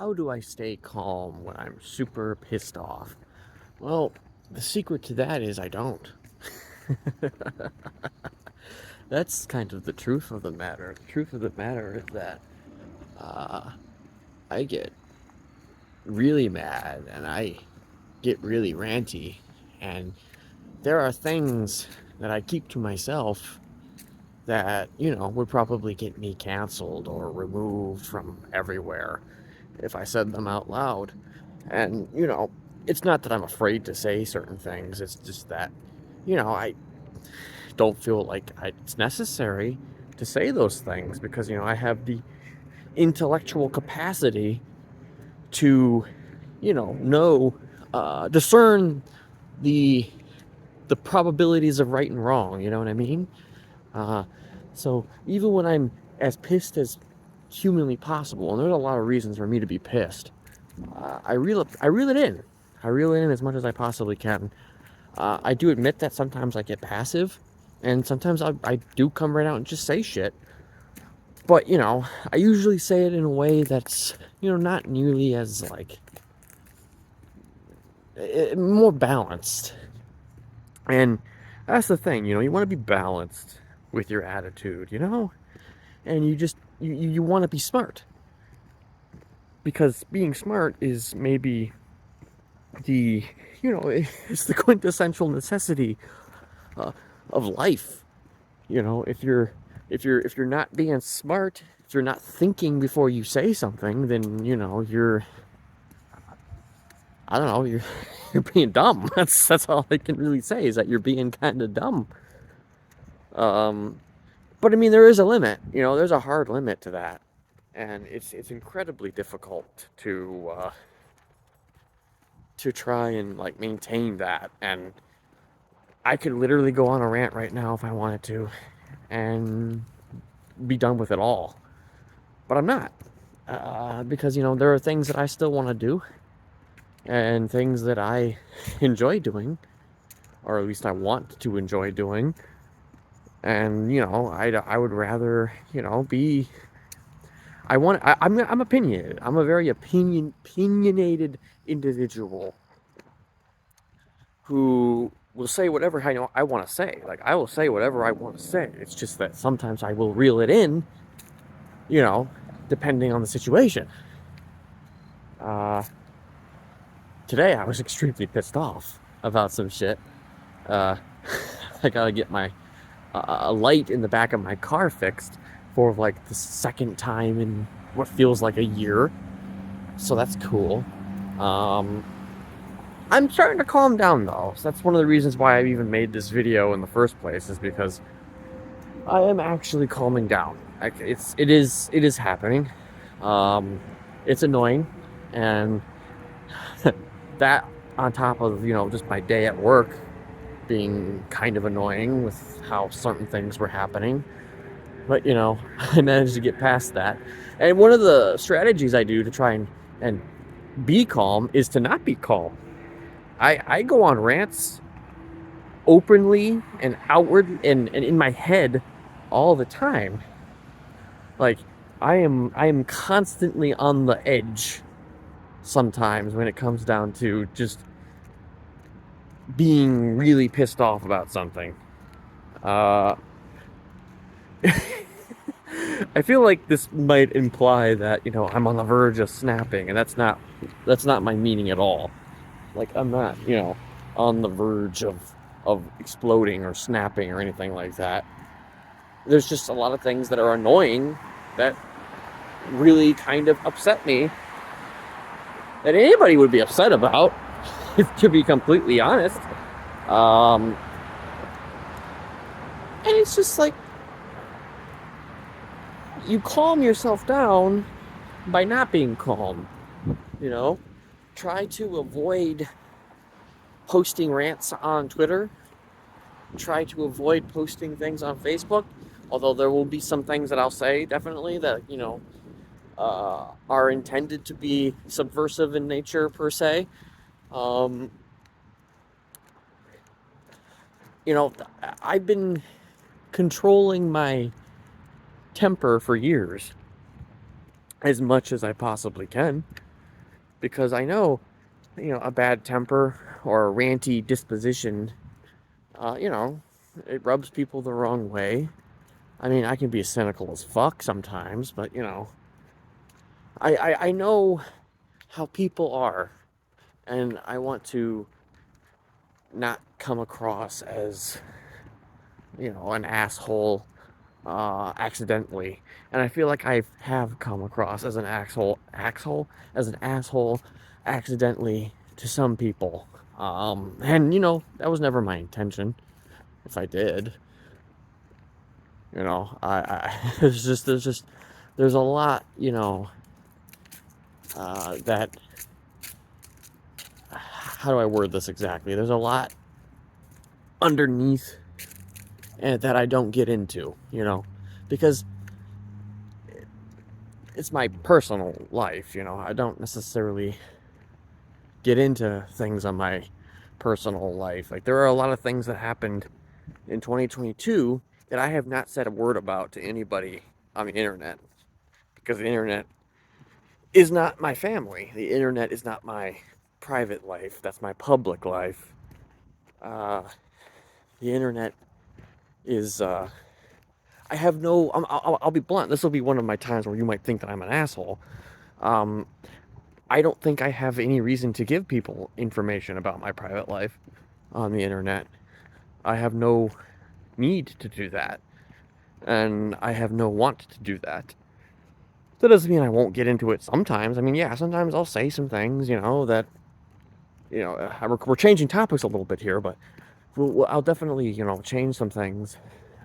how do I stay calm when I'm super pissed off? Well, the secret to that is I don't. That's kind of the truth of the matter. The truth of the matter is that uh, I get really mad and I get really ranty, and there are things that I keep to myself that, would probably get me canceled or removed from everywhere if I said them out loud. And, it's not that I'm afraid to say certain things, it's just that, I don't feel like it's necessary to say those things because, I have the intellectual capacity to, know, discern the probabilities of right and wrong, you know what I mean? Uh, so even when I'm as pissed as humanly possible, and there's a lot of reasons for me to be pissed, I reel it in. I reel it in as much as I possibly can. I do admit that sometimes I get passive, and sometimes I do come right out and just say shit. But, I usually say it in a way that's, not nearly as, like, more balanced. And that's the thing, you want to be balanced with your attitude, And you just, you want to be smart. Because being smart is maybe the, it's the quintessential necessity uh, of life. If you're not being smart, if you're not thinking before you say something, then you're, I don't know, you're you're being dumb. That's all I can really say, is that you're being kind of dumb. Um, but I mean, there is a limit. There's a hard limit to that, and it's incredibly difficult to try and, like, maintain that. And I could literally go on a rant right now if I wanted to, and be done with it all. But I'm not, because there are things that I still want to do, and things that I enjoy doing, or at least I want to enjoy doing. And I would rather be. I'm opinionated. I'm a very opinionated individual who will say whatever I want to say. Like, I will say whatever I want to say. It's just that sometimes I will reel it in, depending on the situation. Uh, Today I was extremely pissed off about some shit. Uh, I gotta get my a light in the back of my car fixed for, like, the second time in what feels like a year. So that's cool. Um, I'm starting to calm down though. So that's one of the reasons why I've even made this video in the first place, is because I am actually calming down. Like, it is happening. Um, it's annoying, and that, on top of just my day at work being kind of annoying with how certain things were happening. But I managed to get past that. And one of the strategies I do to try and be calm is to not be calm. I go on rants openly and outward and in my head all the time. Like, I am constantly on the edge sometimes when it comes down to just being really pissed off about something. Uh, I feel like this might imply that I'm on the verge of snapping, and that's not my meaning at all. Like, I'm not on the verge of exploding or snapping or anything like that. There's just a lot of things that are annoying that really kind of upset me, that anybody would be upset about, to be completely honest. And it's just like, you calm yourself down by not being calm. Try to avoid posting rants on Twitter. Try to avoid posting things on Facebook. Although there will be some things that I'll say, definitely, that are intended to be subversive in nature, per se. Um, I've been controlling my temper for years, as much as I possibly can. because I know, a bad temper or a ranty disposition, you know, it rubs people the wrong way. I mean, I can be cynical as fuck sometimes, but I know how people are, and I want to not come across as, an asshole accidentally. And I feel like I have come across as an asshole accidentally to some people. And that was never my intention. If I did, there's a lot, that, how do I word this exactly? There's a lot underneath and that I don't get into, because it's my personal life, I don't necessarily get into things on my personal life. Like, there are a lot of things that happened in 2022 that I have not said a word about to anybody on the internet, because the internet is not my family. The internet is not my private life. That's my public life. Uh, the internet is, I have no, I'll be blunt. This will be one of my times where you might think that I'm an asshole. Um, I don't think I have any reason to give people information about my private life on the internet. I have no need to do that, and I have no want to do that. That doesn't mean I won't get into it sometimes. I mean, yeah, sometimes I'll say some things, that, we're changing topics a little bit here, but I'll definitely, change some things,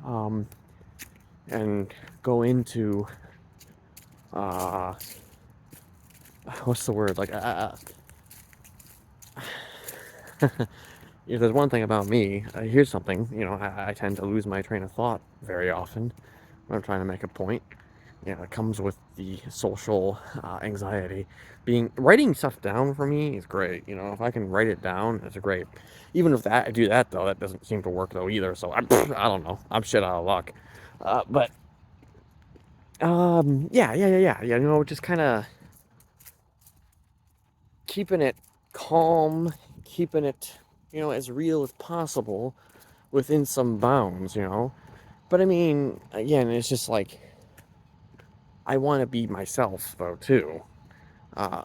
um, and go into, uh, what's the word? Like, if there's one thing about me, here's something, I tend to lose my train of thought very often when I'm trying to make a point. It comes with the social anxiety. Writing stuff down for me is great. If I can write it down, it's great. Even if I do that though, that doesn't seem to work though either. So I don't know. I'm shit out of luck. But yeah. Just kind of keeping it calm, keeping it as real as possible within some bounds. But I mean, again, it's just like I want to be myself though too. Uh,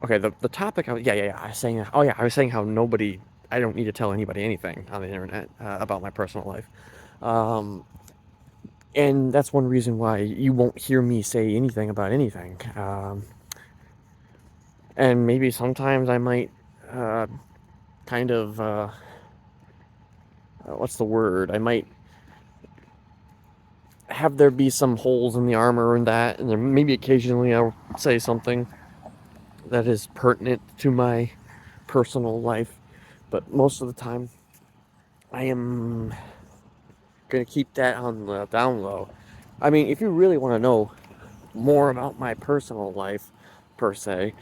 okay, the topic. Yeah. I was saying. Oh yeah, I was saying how I don't need to tell anybody anything on the internet about my personal life. Um, and that's one reason why you won't hear me say anything about anything. And maybe sometimes I might uh, kind of what's the word? I might have there be some holes in the armor and that, and then maybe occasionally I'll say something that is pertinent to my personal life, but most of the time I am gonna keep that on the down low. I mean, if you really want to know more about my personal life, per se,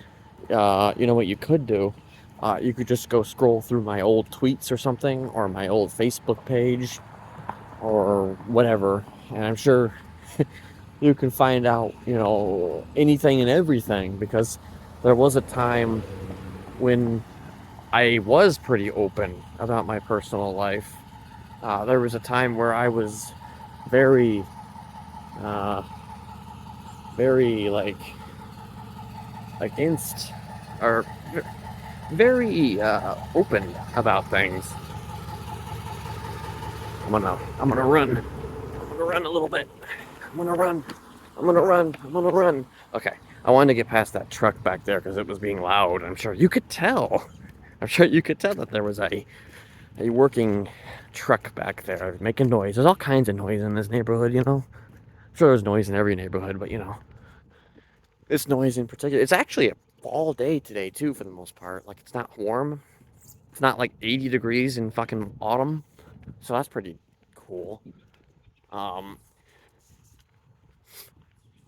you know what you could do? You could just go scroll through my old tweets or something, or my old Facebook page, or whatever, and I'm sure you can find out, anything and everything, because there was a time when I was pretty open about my personal life. There was a time where I was very, uh, very inst or very open about things. I'm gonna run. I'm gonna run a little bit. I'm gonna run. I'm gonna run. I'm gonna run. Okay, I wanted to get past that truck back there because it was being loud. I'm sure you could tell. I'm sure you could tell that there was a working truck back there making noise. There's all kinds of noise in this neighborhood. I'm sure there's noise in every neighborhood, but this noise in particular. It's actually a fall day today too, for the most part. Like, it's not warm. It's not like 80 degrees in fucking autumn, so that's pretty cool. Um,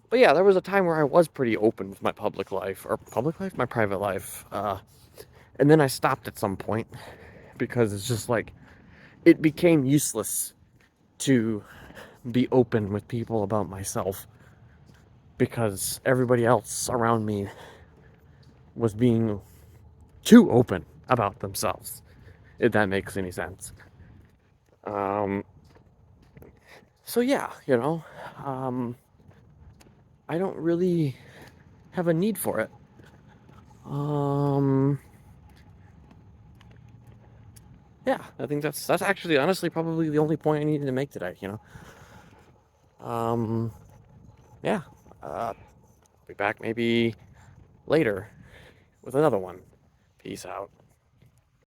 but yeah, there was a time where I was pretty open with my my private life. And then I stopped at some point because it's just like it became useless to be open with people about myself, because everybody else around me was being too open about themselves, if that makes any sense. Um, so yeah, I don't really have a need for it. Um, yeah, I think that's actually honestly probably the only point I needed to make today. Um, yeah, I'll be back maybe later with another one. Peace out.